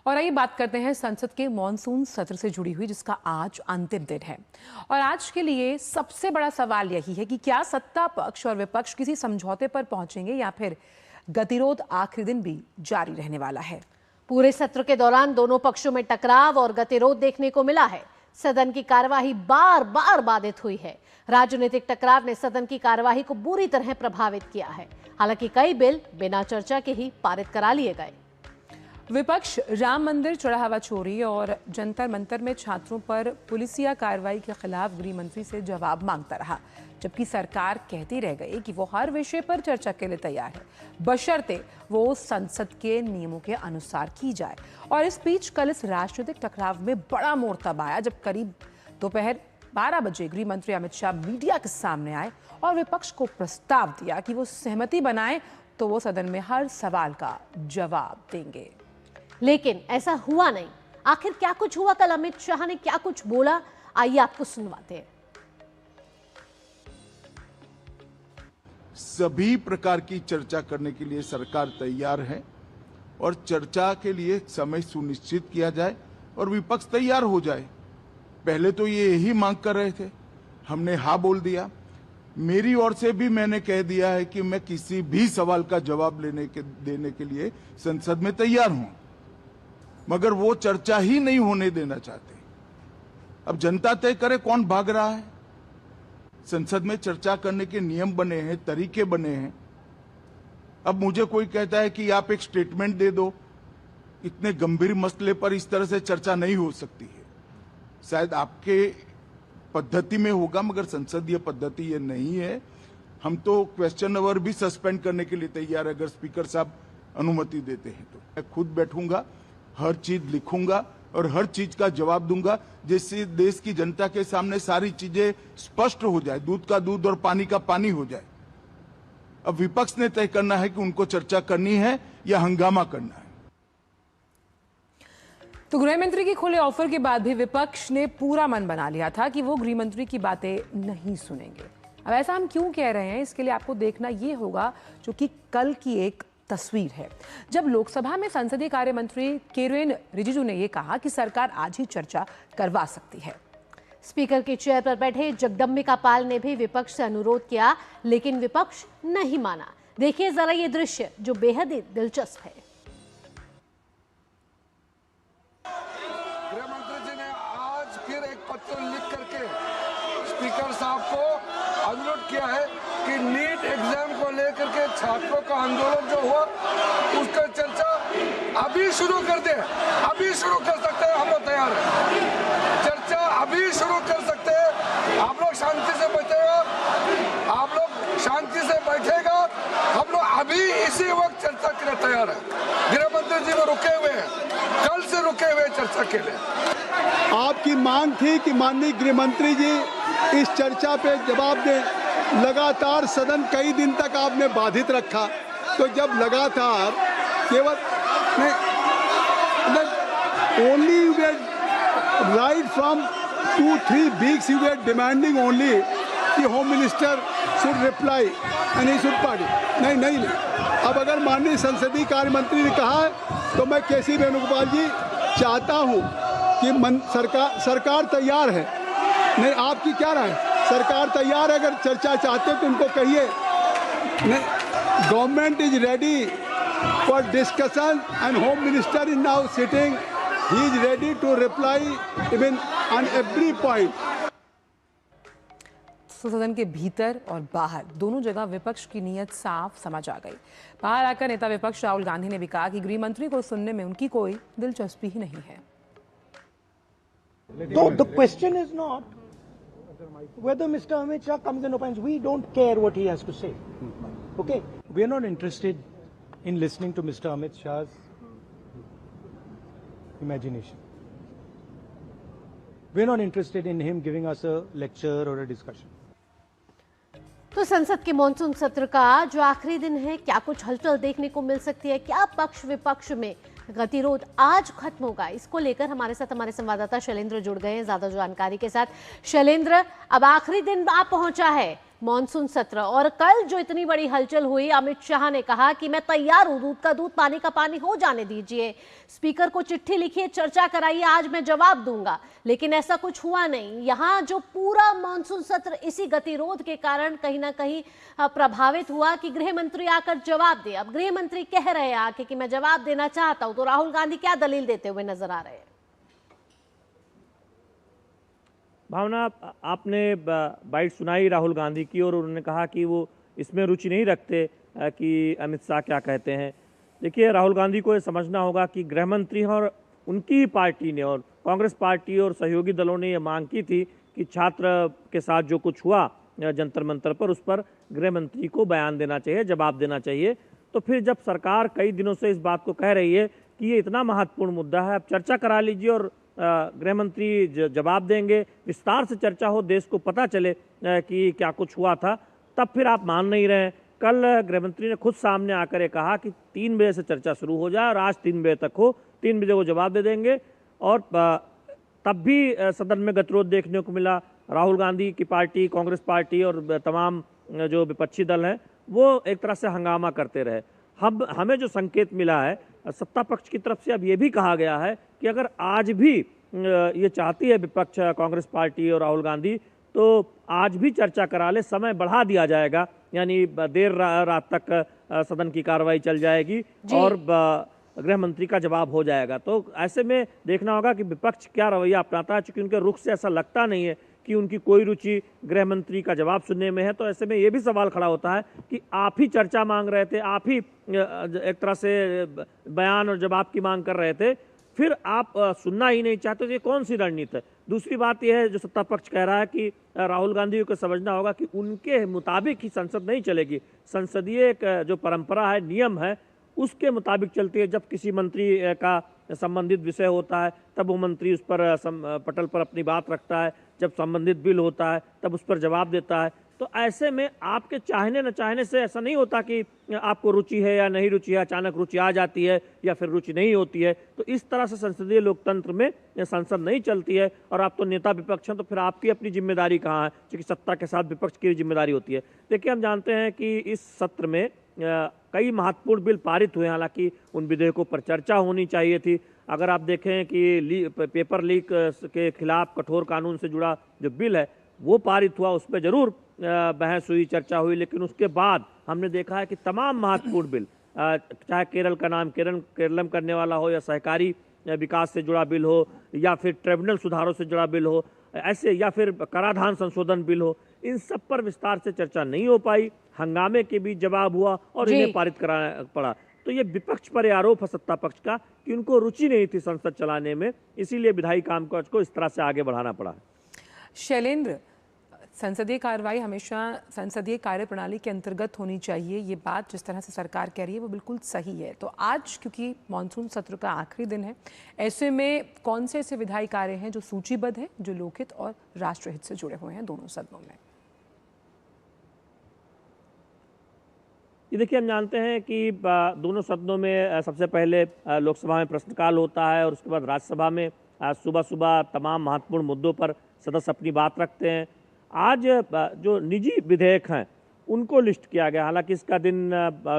और आइए बात करते हैं संसद के मॉनसून सत्र से जुड़ी हुई, जिसका आज अंतिम दिन है। और आज के लिए सबसे बड़ा सवाल यही है कि क्या सत्ता पक्ष और विपक्ष किसी समझौते पर पहुंचेंगे या फिर गतिरोध आखिरी दिन भी जारी रहने वाला है। पूरे सत्र के दौरान दोनों पक्षों में टकराव और गतिरोध देखने को मिला है। सदन की कार्यवाही बार बार बाधित हुई है। राजनीतिक टकराव ने सदन की कार्यवाही को बुरी तरह प्रभावित किया है। हालांकि कई बिल बिना चर्चा के ही पारित करा लिए गए। विपक्ष राम मंदिर चढ़ावा चोरी और जंतर मंतर में छात्रों पर पुलिसिया कार्रवाई के खिलाफ गृह मंत्री से जवाब मांगता रहा, जबकि सरकार कहती रह गई कि वो हर विषय पर चर्चा के लिए तैयार है, बशर्ते वो संसद के नियमों के अनुसार की जाए। और इस बीच कल इस राजनीतिक टकराव में बड़ा मोड़ तब आया जब करीब दोपहर 12 बजे गृह मंत्री अमित शाह मीडिया के सामने आए और विपक्ष को प्रस्ताव दिया कि वो सहमति बनाए तो वो सदन में हर सवाल का जवाब देंगे। लेकिन ऐसा हुआ नहीं। आखिर क्या कुछ हुआ? कल अमित शाह ने क्या कुछ बोला, आइए आपको सुनवाते हैं। सभी प्रकार की चर्चा करने के लिए सरकार तैयार है और चर्चा के लिए समय सुनिश्चित किया जाए और विपक्ष तैयार हो जाए। पहले तो ये यही मांग कर रहे थे, हमने हाँ बोल दिया। मेरी ओर से भी मैंने कह दिया है कि मैं किसी भी सवाल का जवाब देने के लिए संसद में तैयार हूं, मगर वो चर्चा ही नहीं होने देना चाहते। अब जनता तय करे कौन भाग रहा है। संसद में चर्चा करने के नियम बने हैं, तरीके बने हैं। अब मुझे कोई कहता है कि आप एक स्टेटमेंट दे दो, इतने गंभीर मसले पर इस तरह से चर्चा नहीं हो सकती है। शायद आपके पद्धति में होगा, मगर संसदीय पद्धति ये नहीं है। हम तो क्वेश्चन आवर भी सस्पेंड करने के लिए तैयार है, अगर स्पीकर साहब अनुमति देते हैं तो। मैं खुद बैठूंगा, हर चीज लिखूंगा और हर चीज का जवाब दूंगा, जिससे देश की जनता के सामने सारी चीजें स्पष्ट हो जाए, दूध का दूध और पानी का पानी हो जाए। अब विपक्ष ने तय करना है कि उनको चर्चा करनी है या हंगामा करना है। तो गृह मंत्री की खुले ऑफर के बाद भी विपक्ष ने पूरा मन बना लिया था कि वो गृह मंत्री की बातें नहीं सुनेंगे। अब ऐसा हम क्यों कह रहे हैं, इसके लिए आपको देखना ये होगा जो कि कल की एक तस्वीर है, जब लोकसभा में संसदीय कार्य मंत्री किरेन रिजिजू ने यह कहा कि सरकार आज ही चर्चा करवा सकती है। स्पीकर की चेयर पर बैठे जगदम्बिका पाल ने भी विपक्ष से अनुरोध किया, लेकिन विपक्ष नहीं माना। देखिए जरा ये दृश्य जो बेहद ही दिलचस्प है। गृह मंत्री जी ने आज फिर एक पत्र लिख करके स्पीकर साहब को अनुरोध किया है कि नीट एग्जाम को लेकर के छात्रों का आंदोलन जो हुआ उसका चर्चा अभी शुरू कर दे। अभी शुरू कर सकते हैं, हम लोग तैयार हैं। चर्चा अभी शुरू कर सकते हैं। आप लोग शांति से बैठेगा, आप लोग शांति से बैठेगा, हम लोग अभी इसी वक्त चर्चा के लिए तैयार है। गृह मंत्री जी वो रुके हुए हैं, कल से रुके हुए चर्चा के लिए। आपकी मांग थी कि माननीय गृह मंत्री जी इस चर्चा पे जवाब दें। लगातार सदन कई दिन तक आपने बाधित रखा, तो जब लगातार केवल only right from 2-3 weeks you were demanding only कि home minister should reply and he should party. नहीं। अब अगर माननीय संसदीय कार्य मंत्री ने कहा है तो मैं केसी वेणुगोपाल जी चाहता हूं कि सरकार तैयार है। नहीं, आपकी क्या राय है? सरकार तैयार है, अगर चर्चा चाहते तो उनको कहिए। Government is ready for discussion and home minister is now sitting, he is ready to reply even on every point. सदन के भीतर और बाहर दोनों जगह विपक्ष की नीयत साफ समझ आ गई। बाहर आकर नेता विपक्ष राहुल गांधी ने भी कहा कि गृह मंत्री को सुनने में उनकी कोई दिलचस्पी ही नहीं है। So the question is not whether Mr. Amit Shah comes and opines. We don't care what he has to say. Okay? We are not interested in listening to Mr. Amit Shah's imagination. We are not interested in him giving us a lecture or a discussion. तो संसद के monsoon सत्र का जो आखिरी दिन है, क्या कुछ हलचल देखने को मिल सकती है? क्या पक्ष विपक्ष में गतिरोध आज खत्म होगा? इसको लेकर हमारे साथ हमारे संवाददाता शैलेंद्र जुड़ गए हैं ज्यादा जानकारी के साथ। शैलेंद्र, अब आखिरी दिन आप पहुंचा है, मॉनसून सत्र। और कल जो इतनी बड़ी हलचल हुई, अमित शाह ने कहा कि मैं तैयार हूं, दूध का दूध पानी का पानी हो जाने दीजिए, स्पीकर को चिट्ठी लिखिए, चर्चा कराइए, आज मैं जवाब दूंगा। लेकिन ऐसा कुछ हुआ नहीं। यहां जो पूरा मॉनसून सत्र इसी गतिरोध के कारण कहीं ना कहीं प्रभावित हुआ कि गृह मंत्री आकर जवाब दे। अब गृह मंत्री कह रहे हैं आके कि मैं जवाब देना चाहता हूं, तो राहुल गांधी क्या दलील देते हुए नजर आ रहे हैं? भावना, आपने बाइट सुनाई राहुल गांधी की और उन्होंने कहा कि वो इसमें रुचि नहीं रखते कि अमित शाह क्या कहते हैं। देखिए, राहुल गांधी को ये समझना होगा कि गृह मंत्री और उनकी पार्टी ने और कांग्रेस पार्टी और सहयोगी दलों ने ये मांग की थी कि छात्र के साथ जो कुछ हुआ जंतर मंतर पर, उस पर गृह मंत्री को बयान देना चाहिए, जवाब देना चाहिए। तो फिर जब सरकार कई दिनों से इस बात को कह रही है कि ये इतना महत्वपूर्ण मुद्दा है, अब चर्चा करा लीजिए और गृह मंत्री जवाब देंगे, विस्तार से चर्चा हो, देश को पता चले कि क्या कुछ हुआ था, तब फिर आप मान नहीं रहे हैं। कल गृह मंत्री ने खुद सामने आकर कहा कि 3 बजे से चर्चा शुरू हो जाए और आज 3 बजे तक हो, 3 बजे वो जवाब दे देंगे। और तब भी सदन में गतिरोध देखने को मिला। राहुल गांधी की पार्टी, कांग्रेस पार्टी और तमाम जो विपक्षी दल हैं वो एक तरह से हंगामा करते रहे। हमें जो संकेत मिला है सत्ता पक्ष की तरफ से, अब ये भी कहा गया है कि अगर आज भी ये चाहती है विपक्ष, कांग्रेस पार्टी और राहुल गांधी, तो आज भी चर्चा करा ले, समय बढ़ा दिया जाएगा, यानी देर रात तक सदन की कार्रवाई चल जाएगी और गृह मंत्री का जवाब हो जाएगा। तो ऐसे में देखना होगा कि विपक्ष क्या रवैया अपनाता है, चूंकि उनके रुख से ऐसा लगता नहीं है कि उनकी कोई रुचि गृह मंत्री का जवाब सुनने में है। तो ऐसे में ये भी सवाल खड़ा होता है कि आप ही चर्चा मांग रहे थे, आप ही एक तरह से बयान और जवाब की मांग कर रहे थे, फिर आप सुनना ही नहीं चाहते, तो ये कौन सी रणनीति है? दूसरी बात यह है, जो सत्ता पक्ष कह रहा है कि राहुल गांधी को समझना होगा कि उनके मुताबिक ही संसद नहीं चलेगी। संसदीय एक जो परंपरा है, नियम है, उसके मुताबिक चलती है। जब किसी मंत्री का संबंधित विषय होता है तब वो मंत्री उस पर पटल पर अपनी बात रखता है, जब संबंधित बिल होता है तब उस पर जवाब देता है। तो ऐसे में आपके चाहने न चाहने से ऐसा नहीं होता कि आपको रुचि है या नहीं रुचि है, अचानक रुचि आ जाती है या फिर रुचि नहीं होती है। तो इस तरह से संसदीय लोकतंत्र में संसद नहीं चलती है। और आप तो नेता विपक्ष हैं, तो फिर आपकी अपनी जिम्मेदारी कहाँ है, क्योंकि सत्ता के साथ विपक्ष की जिम्मेदारी होती है। देखिए, हम जानते हैं कि इस सत्र में कई महत्वपूर्ण बिल पारित हुए, हालांकि उन विधेयकों पर चर्चा होनी चाहिए थी। अगर आप देखें कि पेपर लीक के खिलाफ कठोर कानून से जुड़ा जो बिल है वो पारित हुआ, उस पर जरूर बहस हुई, चर्चा हुई, लेकिन उसके बाद हमने देखा है कि तमाम महत्वपूर्ण बिल, चाहे केरल का नाम केरलम करने वाला हो, या सहकारी विकास से जुड़ा बिल हो, या फिर ट्रिब्यूनल सुधारों से जुड़ा बिल हो, ऐसे, या फिर कराधान संशोधन बिल हो, इन सब पर विस्तार से चर्चा नहीं हो पाई। हंगामे के बीच जवाब हुआ और इन्हें पारित कराना पड़ा। तो ये विपक्ष पर आरोप है सत्ता पक्ष का कि उनको रुचि नहीं थी संसद चलाने में, इसीलिए विधायी कामकाज को इस तरह से आगे बढ़ाना पड़ा। शैलेंद्र, संसदीय कार्रवाई हमेशा संसदीय कार्य प्रणाली के अंतर्गत होनी चाहिए, ये बात जिस तरह से सरकार कह रही है वो बिल्कुल सही है। तो आज क्योंकि मानसून सत्र का आखिरी दिन है, ऐसे में कौन से ऐसे विधायी कार्य हैं जो सूचीबद्ध हैं, जो लोकहित और राष्ट्रहित से जुड़े हुए हैं दोनों सदनों में? ये देखिए, हम जानते हैं कि दोनों सदनों में सबसे पहले लोकसभा में प्रश्नकाल होता है और उसके बाद राज्यसभा में सुबह सुबह तमाम महत्वपूर्ण मुद्दों पर सदस्य अपनी बात रखते हैं। आज जो निजी विधेयक हैं उनको लिस्ट किया गया, हालांकि इसका दिन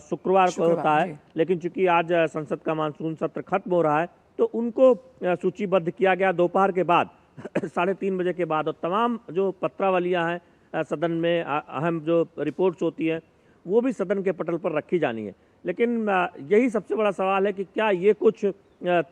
शुक्रवार को होता है, लेकिन चूंकि आज संसद का मानसून सत्र खत्म हो रहा है तो उनको सूचीबद्ध किया गया दोपहर के बाद 3:30 बजे के बाद। और तमाम जो पत्रावलियाँ हैं सदन में, अहम जो रिपोर्ट्स होती हैं, वो भी सदन के पटल पर रखी जानी है। लेकिन यही सबसे बड़ा सवाल है कि क्या ये कुछ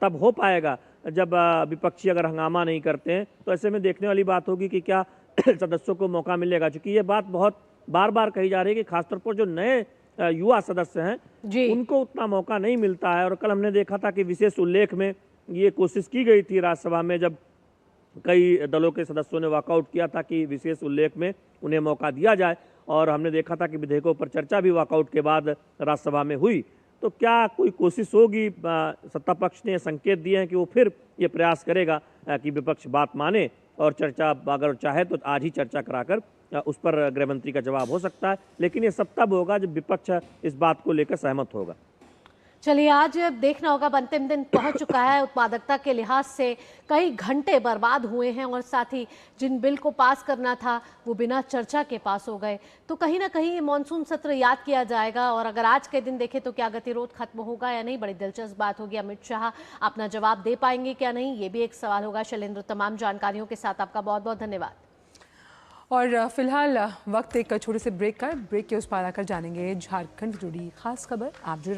तब हो पाएगा जब विपक्षी अगर हंगामा नहीं करते हैं। तो ऐसे में देखने वाली बात होगी कि क्या सदस्यों को मौका मिलेगा, क्योंकि ये बात बहुत बार बार कही जा रही है कि खासतौर पर जो नए युवा सदस्य हैं उनको उतना मौका नहीं मिलता है। और कल हमने देखा था कि विशेष उल्लेख में ये कोशिश की गई थी राज्यसभा में, जब कई दलों के सदस्यों ने वॉकआउट किया था कि विशेष उल्लेख में उन्हें मौका दिया जाए, और हमने देखा था कि विधेयकों पर चर्चा भी वॉकआउट के बाद राज्यसभा में हुई। तो क्या कोई कोशिश होगी? सत्ता पक्ष ने संकेत दिए हैं कि वो फिर ये प्रयास करेगा कि विपक्ष बात माने और चर्चा अगर चाहे तो आज ही चर्चा कराकर उस पर गृह मंत्री का जवाब हो सकता है। लेकिन ये सब तब होगा जब विपक्ष इस बात को लेकर सहमत होगा। चलिए, आज देखना होगा, अंतिम दिन पहुंच चुका है। उत्पादकता के लिहाज से कई घंटे बर्बाद हुए हैं और साथ ही जिन बिल को पास करना था वो बिना चर्चा के पास हो गए। तो कहीं ना कहीं ये मानसून सत्र याद किया जाएगा। और अगर आज के दिन देखें तो क्या गतिरोध खत्म होगा या नहीं, बड़ी दिलचस्प बात होगी। अमित शाह अपना जवाब दे पाएंगे क्या नहीं, ये भी एक सवाल होगा। शैलेंद्र, तमाम जानकारियों के साथ आपका बहुत बहुत धन्यवाद। और फिलहाल वक्त एक छोटे से ब्रेक के उस पार आकर जानेंगे झारखंड जुड़ी खास खबर। आप जुड़